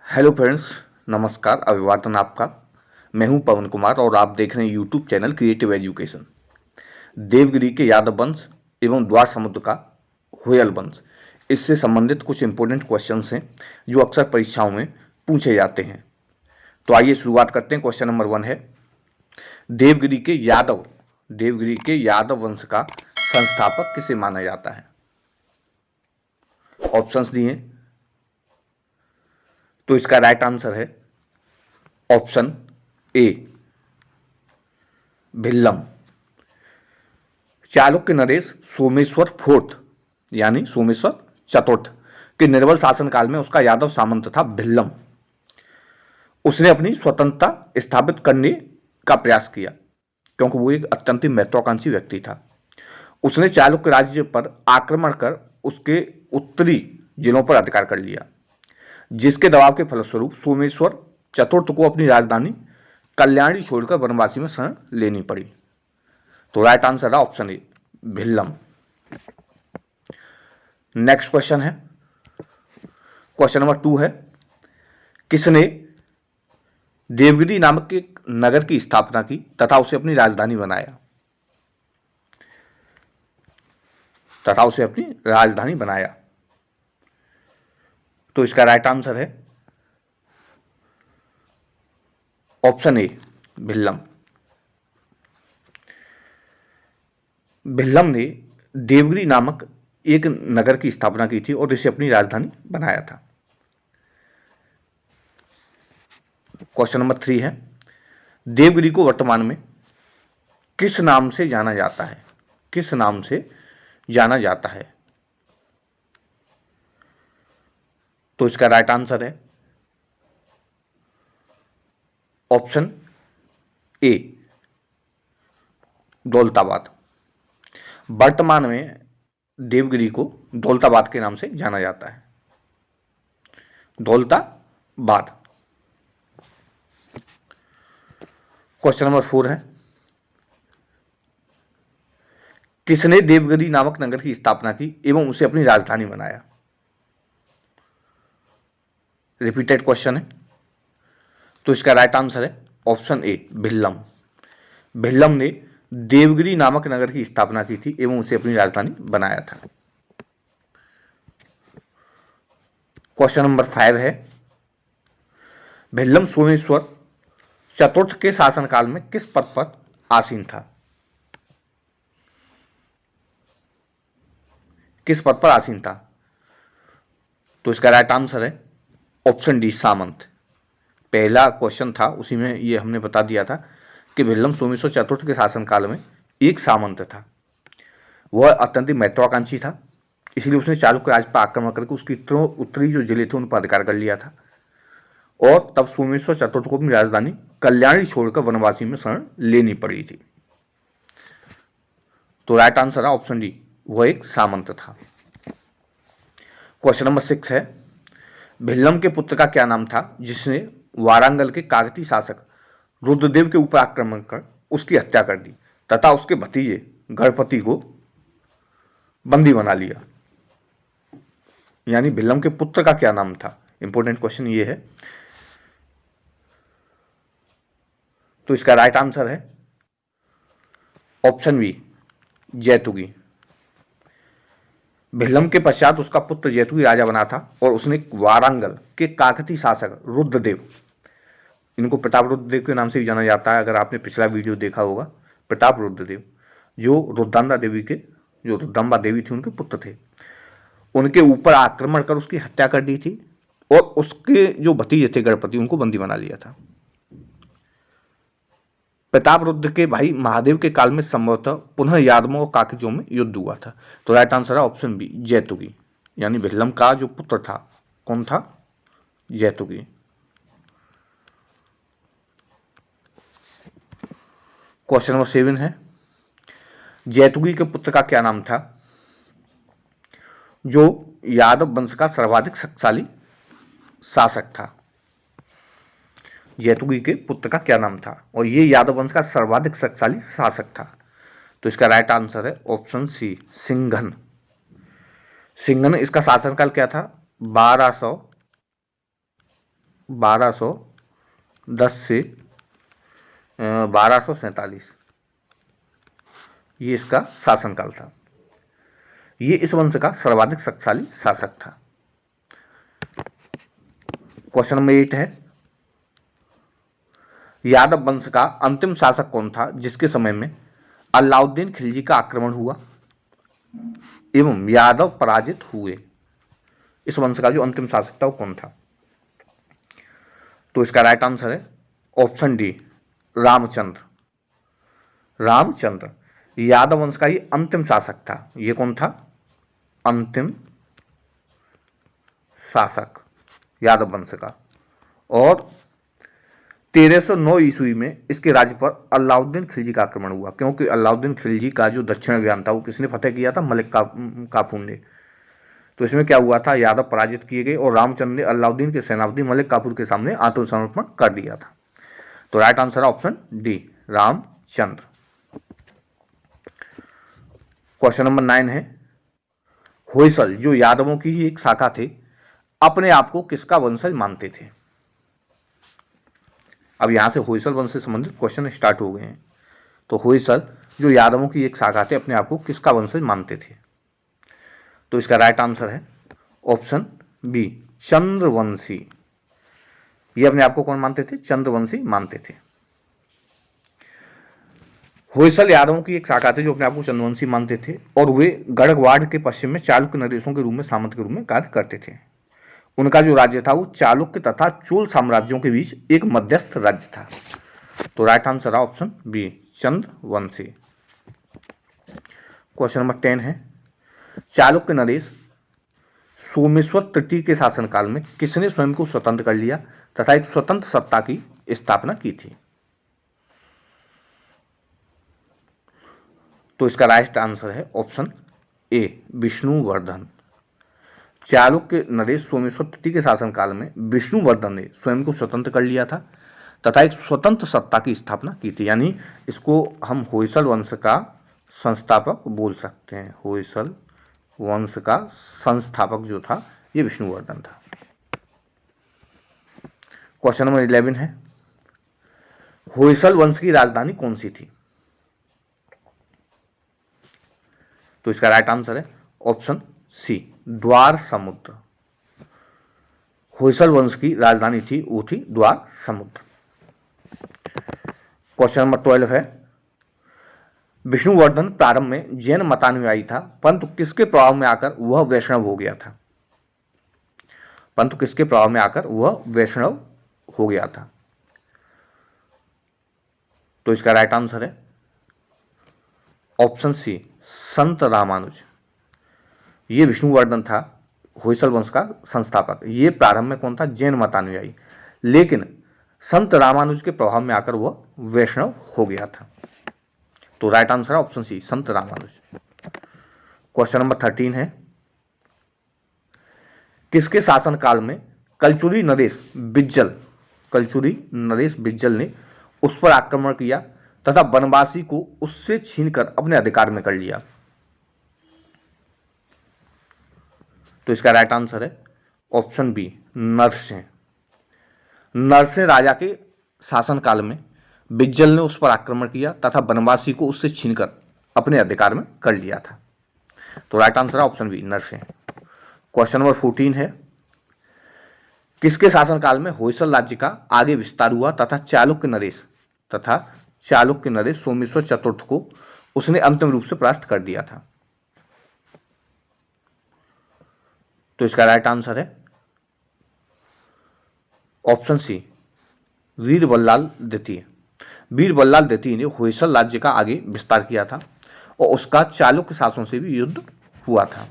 Hello friends, नमस्कार, अभिवादन आपका। मैं हूं पवन कुमार और आप देख रहे हैं YouTube channel creative education. Devagiri के यादव वंश एवं द्वार समुद्र का होयल वंश, इससे संबंधित कुछ इंपॉर्टेंट क्वेश्चंस हैं जो अक्सर परीक्षाओं में पूछे जाते हैं। तो आइए शुरुआत करते हैं। क्वेश्चन नंबर 1 है, देवगिरी के यादव वंश का संस्थापक किसे माना जाता है? ऑप्शंस दिए, तो इसका राइट आंसर है option A, Bhillam. Chalukya Naresh Someshwar fourth यानी सोमेश्वर चतुर्थ के निर्बल शासनकाल में उसका यादव सामंत था भिल्लम। उसने अपनी स्वतंत्रता स्थापित करने का प्रयास किया क्योंकि वो एक अत्यंत महत्वाकांक्षी व्यक्ति था। उसने चालुक्य राज्य पर आक्रमण कर उसके उत्तरी जिलों पर अधिकार कर लिया, जिसके दबाव के फलस्वरूप सोमेश्वर चतुर्थ को अपनी राजधानी कल्याणी छोड़कर वनवासी में शरण लेनी पड़ी। तो राइट आंसर है option A, Bhillam. Next question है, क्वेश्चन नंबर 2 है, किसने देवगिरी नामक एक नगर की स्थापना की तथा उसे अपनी राजधानी बनाया? तो इसका राइट आंसर है ऑप्शन ए, भिल्लम। भिल्लम ने देवगिरी नामक एक नगर की स्थापना की थी और इसे अपनी राजधानी बनाया था। क्वेश्चन नंबर 3 है, देवगिरी को वर्तमान में किस नाम से जाना जाता है? किस नाम से जाना जाता है? तो इसका राइट आंसर है ऑप्शन ए, दौलताबाद। वर्तमान में देवगिरी को दौलताबाद के नाम से जाना जाता है, दौलताबाद। क्वेश्चन नंबर 4 है, किसने देवगिरी नामक नगर की स्थापना की एवं उसे अपनी राजधानी बनाया? रिपीटेड क्वेश्चन है, तो इसका राइट आंसर है ऑप्शन ए, भिल्लम। भिल्लम ने देवगिरी नामक नगर की स्थापना की थी एवं उसे अपनी राजधानी बनाया था। क्वेश्चन नंबर 5 है, भिल्लम सोमेश्वर चतुर्थ के शासनकाल में किस पद पर आसीन था? किस पद पर आसीन था? तो इसका राइट आंसर है ऑप्शन डी, सामंत। पहला क्वेश्चन था उसी में ये हमने बता दिया था कि भिल्लम सोमेश्वर चतुर्थ के शासनकाल में एक सामंत था। वह अत्यंत महत्वाकांक्षी था, इसलिए उसने चालुक्य राज्य पर आक्रमण करके उसकी उत्तरी जो जिले थे उन पर अधिकार कर लिया था और तब सोमेश्वर चतुर्थ को अपनी राजधानी कल्याणी छोड़कर वनवासी में शरण लेनी पड़ी थी। तो राइट आंसर है ऑप्शन डी, वह एक सामंत था। क्वेश्चन नंबर 6 है, भिल्लम के पुत्र का क्या नाम था जिसने वारंगल के काकतीय शासक रुद्रदेव के ऊपर आक्रमण कर उसकी हत्या कर दी तथा उसके भतीजे गणपति को बंदी बना लिया? यानी भिल्लम के पुत्र का क्या नाम था? इंपॉर्टेंट क्वेश्चन ये है। तो इसका राइट आंसर है ऑप्शन बी, जैतुगी। भिल्लम के पश्चात उसका पुत्र जैतुगी राजा बना था और उसने वारंगल के काकतीय शासक रुद्रदेव, इनको प्रताप रुद्रदेव के नाम से भी जाना जाता है, अगर आपने पिछला वीडियो देखा होगा, प्रताप रुद्रदेव जो रुद्रम्बा देवी थी उनके पुत्र थे, उनके ऊपर आक्रमण कर उसकी हत्या कर दी थी और उसके जो भतीजे थे गणपति, उनको बंदी बना लिया था। प्रताप रुद्र के भाई महादेव के काल में संभवतः पुनः यादवों और काकतियों में युद्ध हुआ था। तो राइट आंसर है ऑप्शन बी, जैतुगी। यानी भिल्लम का जो पुत्र था, कौन था? जैतुगी। क्वेश्चन नंबर 7 है, जैतुगी के पुत्र का क्या नाम था जो यादव वंश का सर्वाधिक शक्तिशाली शासक था? जैतुगी के पुत्र का क्या नाम था और ये यादव वंश का सर्वाधिक शक्तिशाली शासक था? तो इसका राइट आंसर है ऑप्शन सी, सिंघन। सिंघन, इसका शासनकाल क्या था? 1210 से 1247 ये इसका शासनकाल था। ये इस वंश का सर्वाधिक शक्तिशाली शासक था। क्वेश्चन नंबर 8 है, यादव वंश का अंतिम शासक कौन था जिसके समय में अलाउद्दीन खिलजी का आक्रमण हुआ एवं यादव पराजित हुए? इस वंश का जो अंतिम शासक था वो कौन था? तो इसका राइट आंसर है ऑप्शन डी, रामचंद्र। रामचंद्र यादव वंश का ही अंतिम शासक था। ये कौन था? अंतिम शासक यादव वंश का। और 1309 ईस्वी में इसके राज्य पर अलाउद्दीन खिलजी का आक्रमण हुआ, क्योंकि अलाउद्दीन खिलजी का जो दक्षिण अभियान था वो किसने फतेह किया था? मलिक काफूर ने। तो इसमें क्या हुआ था? यादव पराजित किए गए और रामचंद्र ने अलाउद्दीन के सेनापति मलिक काफूर के सामने आत्मसमर्पण कर दिया था। तो राइट आंसर है option D, Ramchandra. Question number 9 है, होयसल जो यादवों की ही एक शाखा थे, अपने आप को किसका वंशज मानते थे? अब यहां से होयसल वंश से संबंधित क्वेश्चन स्टार्ट हो गए हैं। तो होयसल जो यादवों की एक शाखा थे, अपने आप को किसका वंशज मानते थे? तो इसका राइट आंसर है ऑप्शन बी, चंद्रवंशी। ये अपने आप को कौन मानते थे? चंद्रवंशी मानते थे। होयसल यादवों की एक शाखा थे जो अपने आप को चंद्रवंशी मानते थे और वे गढ़वाड़ के पश्चिम में चालुक्य नरेशों के रूप में सामंत के रूप में कार्य करते थे। उनका जो राज्य था वो चालुक्य तथा चोल साम्राज्यों के बीच एक मध्यस्थ राज्य था। तो राइट आंसर है option B, Chandravanshi. Question number 10 है, चालुक्य नरेश सोमेश्वर तृतीय के शासनकाल में किसने स्वयं को स्वतंत्र कर लिया तथा एक स्वतंत्र सत्ता की स्थापना की थी? तो इसका राइट आंसर है ऑप्शन ए, विष्णुवर्धन। चालुक्य नरेश सोमेश्वर तृतीय के शासनकाल में विष्णुवर्धन ने स्वयं को स्वतंत्र कर लिया था तथा एक स्वतंत्र सत्ता की स्थापना की थी। यानी इसको हम होयसल वंश का संस्थापक बोल सकते हैं। होयसल वंश का संस्थापक जो था ये विष्णुवर्धन था। क्वेश्चन नंबर 11 है, होयसल वंश की राजधानी कौन सी थी? तो इसका राइट आंसर है ऑप्शन सी, द्वार समुद्र। होयसल वंश की राजधानी थी वो थी द्वार समुद्र। क्वेश्चन नंबर 12 है, विष्णुवर्धन प्रारंभ में जैन मतानुयायी था, परंतु किसके प्रभाव में आकर वह वैष्णव हो गया था? परंतु किसके प्रभाव में आकर वह वैष्णव हो गया था? तो इसका राइट आंसर है ऑप्शन सी, संत रामानुज। ये विष्णुवर्धन था होयसल वंश का संस्थापक। ये प्रारंभ में कौन था? जैन मतानुयायी, लेकिन संत रामानुज के प्रभाव में आकर वह वैष्णव हो गया था। तो राइट आंसर है ऑप्शन सी, संत रामानुज। क्वेश्चन नंबर 13 है, किसके शासनकाल में कलचुरी नरेश बिज्जल ने उस पर आक्रमण किया तथा बनवासी को उससे छीनकर अपने अधिकार में कर लिया? तो इसका राइट आंसर है ऑप्शन बी, नरसिंह। नरसिंह राजा के शासनकाल में बिज्जल ने उस पर आक्रमण किया तथा बनवासी को उससे छीनकर अपने अधिकार में कर लिया था। तो राइट आंसर है option B, Narasimha. Question number 14 है, किसके शासनकाल में होयसल राज्य का आगे विस्तार हुआ तथा चालुक्य नरेश सोमेश्वर चतुर्थ को उसने अंतिम रूप से परास्त कर दिया था? तो इसका राइट आंसर है ऑप्शन सी, वीर बल्लाल द्वितीय। वीर बल्लाल द्वितीय ने होयसल राज्य का आगे विस्तार किया था और उसका चालुक्य शासनों से भी युद्ध हुआ था।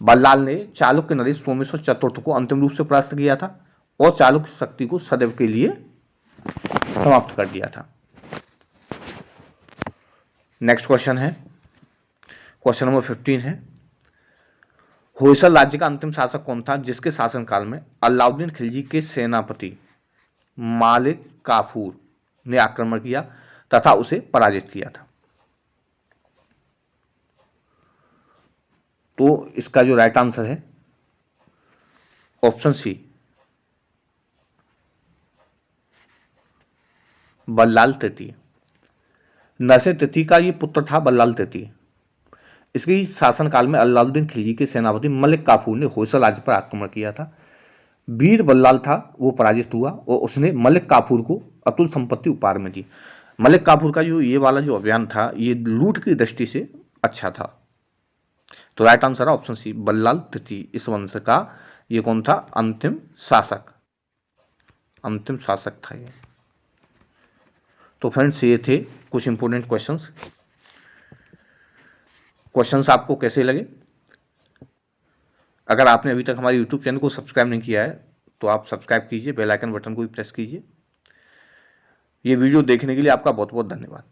बल्लाल ने चालुक्य नरेश सोमेश्वर चतुर्थ को अंतिम रूप से परास्त किया था और चालुक्य शक्ति को सदैव के लिए समाप्त कर दिया था। नेक्स्ट क्वेश्चन है, क्वेश्चन नंबर 15 है, होयसल राज्य का अंतिम शासक कौन था जिसके शासनकाल में अलाउद्दीन खिलजी के सेनापति मालिक काफूर ने आक्रमण किया तथा उसे पराजित किया था? तो इसका जो राइट आंसर है ऑप्शन सी, बल्लाल तृतीय। नरसिंह तृतीय का ये पुत्र था बल्लाल तृतीय। इसके शासनकाल में अलाउद्दीन खिलजी के सेनापति मलिक काफूर ने होयसल राज्य पर आक्रमण किया था। वीर बल्लाल था वो पराजित हुआ और उसने मलिक काफूर को अतुल संपत्ति उपहार में दी। मलिक काफूर का जो ये वाला जो अभियान था ये लूट की दृष्टि से अच्छा था। तो राइट आंसर है ऑप्शन सी, बल्लाल तृतीय। इस वंश का ये कौन था? अंतिम शासक था ये। तो फ्रेंड्स ये थे कुछ इंपोर्टेंट क्वेश्चंस आपको कैसे लगे? अगर आपने अभी तक हमारे YouTube चैनल को सब्सक्राइब नहीं किया है तो आप सब्सक्राइब कीजिए, बेल आइकन बटन को भी प्रेस कीजिए। ये वीडियो देखने के लिए आपका बहुत बहुत धन्यवाद।